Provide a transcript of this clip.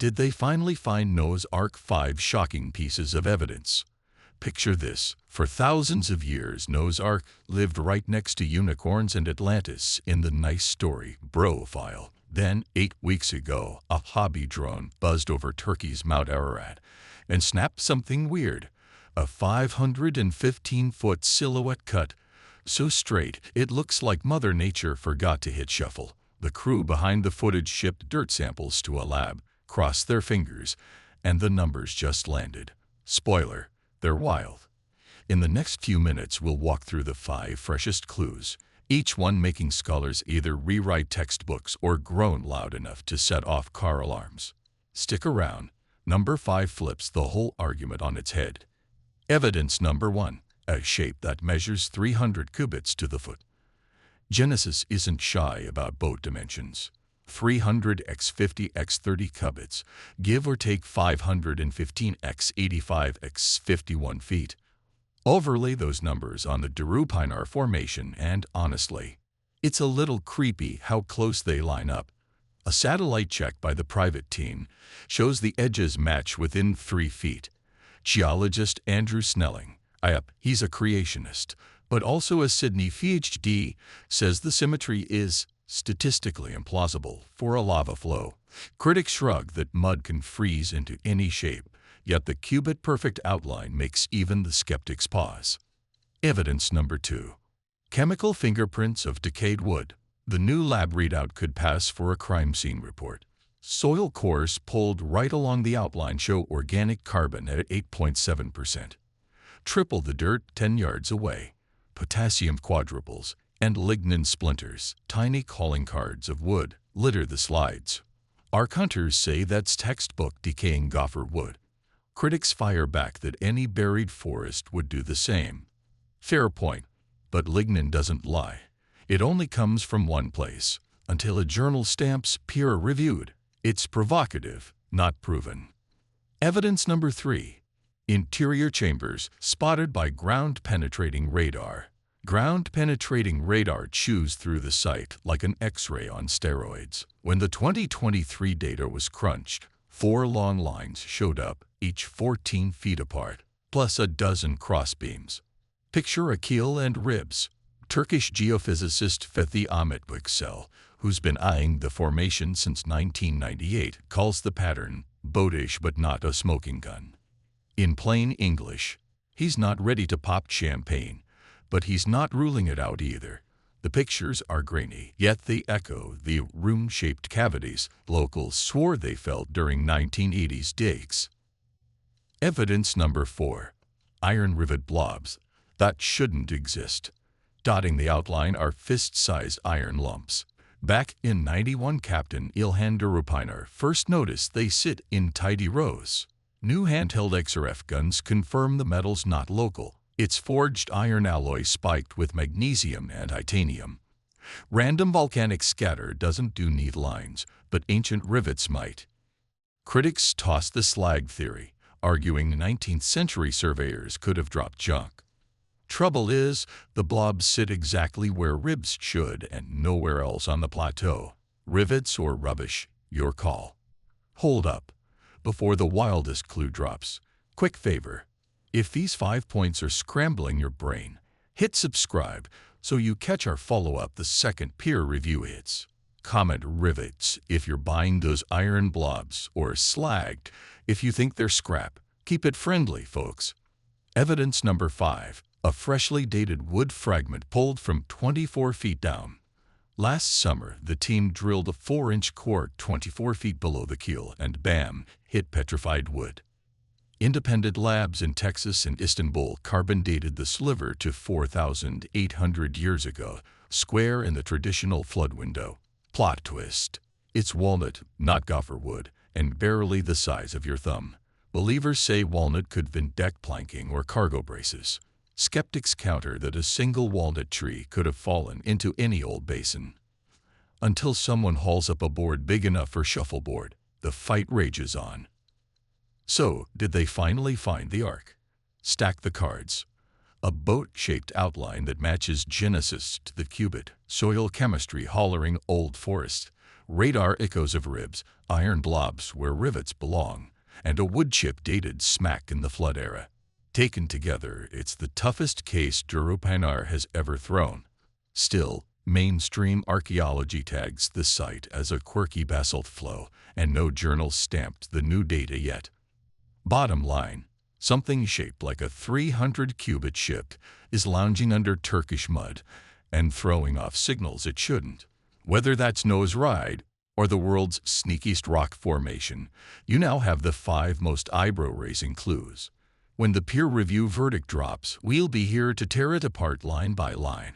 Did they finally find Noah's Ark? 5 shocking pieces of evidence. Picture this. For thousands of years, Noah's Ark lived right next to unicorns and Atlantis in the Nice Story Bro file. Then, 8 weeks ago, a hobby drone buzzed over Turkey's Mount Ararat and snapped something weird. A 515-foot silhouette cut, so straight it looks like Mother Nature forgot to hit shuffle. The crew behind the footage shipped dirt samples to a lab, crossed their fingers, and the numbers just landed. Spoiler, they're wild. In the next few minutes, we'll walk through the 5 freshest clues, each one making scholars either rewrite textbooks or groan loud enough to set off car alarms. Stick around. Number 5 flips the whole argument on its head. Evidence number 1, a shape that measures 300 cubits to the foot. Genesis isn't shy about boat dimensions. 300 x 50 x 30 cubits, give or take 515 x 85 x 51 feet. Overlay those numbers on the Dirupinar Formation and, honestly, it's a little creepy how close they line up. A satellite check by the private team shows the edges match within 3 feet. Geologist Andrew Snelling, he's a creationist, but also a Sydney PhD, says the symmetry is statistically implausible for a lava flow. Critics shrug that mud can freeze into any shape, yet the cubit-perfect outline makes even the skeptics pause. Evidence number 2. Chemical fingerprints of decayed wood. The new lab readout could pass for a crime scene report. Soil cores pulled right along the outline show organic carbon at 8.7%. Triple the dirt 10 yards away. Potassium quadruples and lignin splinters, tiny calling cards of wood, litter the slides. Ark hunters say that's textbook decaying gopher wood. Critics fire back that any buried forest would do the same. Fair point, but lignin doesn't lie. It only comes from one place, until a journal stamps peer-reviewed. It's provocative, not proven. Evidence number 3. Interior chambers spotted by ground-penetrating radar. Ground-penetrating radar chews through the site like an X-ray on steroids. When the 2023 data was crunched, 4 long lines showed up, each 14 feet apart, plus a dozen crossbeams. Picture a keel and ribs. Turkish geophysicist Fethi Ahmet Yüksel, who's been eyeing the formation since 1998, calls the pattern boatish but not a smoking gun. In plain English, he's not ready to pop champagne, but he's not ruling it out either. The pictures are grainy, yet they echo the rune-shaped cavities locals swore they felt during 1980s digs. Evidence number 4. Iron rivet blobs that shouldn't exist. Dotting the outline are fist-sized iron lumps. Back in '91, Captain Ilhan Dirupinar first noticed they sit in tidy rows. New handheld XRF guns confirm the metal's not local. It's forged iron alloy spiked with magnesium and titanium. Random volcanic scatter doesn't do neat lines, but ancient rivets might. Critics toss the slag theory, arguing 19th century surveyors could have dropped junk. Trouble is, the blobs sit exactly where ribs should and nowhere else on the plateau. Rivets or rubbish, your call. Hold up. Before the wildest clue drops, quick favor. If these 5 points are scrambling your brain, hit subscribe so you catch our follow-up the second peer review hits. Comment rivets if you're buying those iron blobs, or slagged if you think they're scrap. Keep it friendly, folks. Evidence number 5. A freshly dated wood fragment pulled from 24 feet down. Last summer, the team drilled a 4-inch core 24 feet below the keel and bam, hit petrified wood. Independent labs in Texas and Istanbul carbon-dated the sliver to 4,800 years ago, square in the traditional flood window. Plot twist. It's walnut, not gopher wood, and barely the size of your thumb. Believers say walnut could have been deck planking or cargo braces. Skeptics counter that a single walnut tree could have fallen into any old basin. Until someone hauls up a board big enough for shuffleboard, the fight rages on. So, did they finally find the Ark? Stack the cards. A boat-shaped outline that matches Genesis to the cubit, soil chemistry hollering old forest, radar echoes of ribs, iron blobs where rivets belong, and a wood chip dated smack in the flood era. Taken together, it's the toughest case Durupinar has ever thrown. Still, mainstream archaeology tags the site as a quirky basalt flow, and no journal stamped the new data yet. Bottom line, something shaped like a 300-cubit ship is lounging under Turkish mud and throwing off signals it shouldn't. Whether that's Nose Ride or the world's sneakiest rock formation, you now have the 5 most eyebrow-raising clues. When the peer review verdict drops, we'll be here to tear it apart line by line.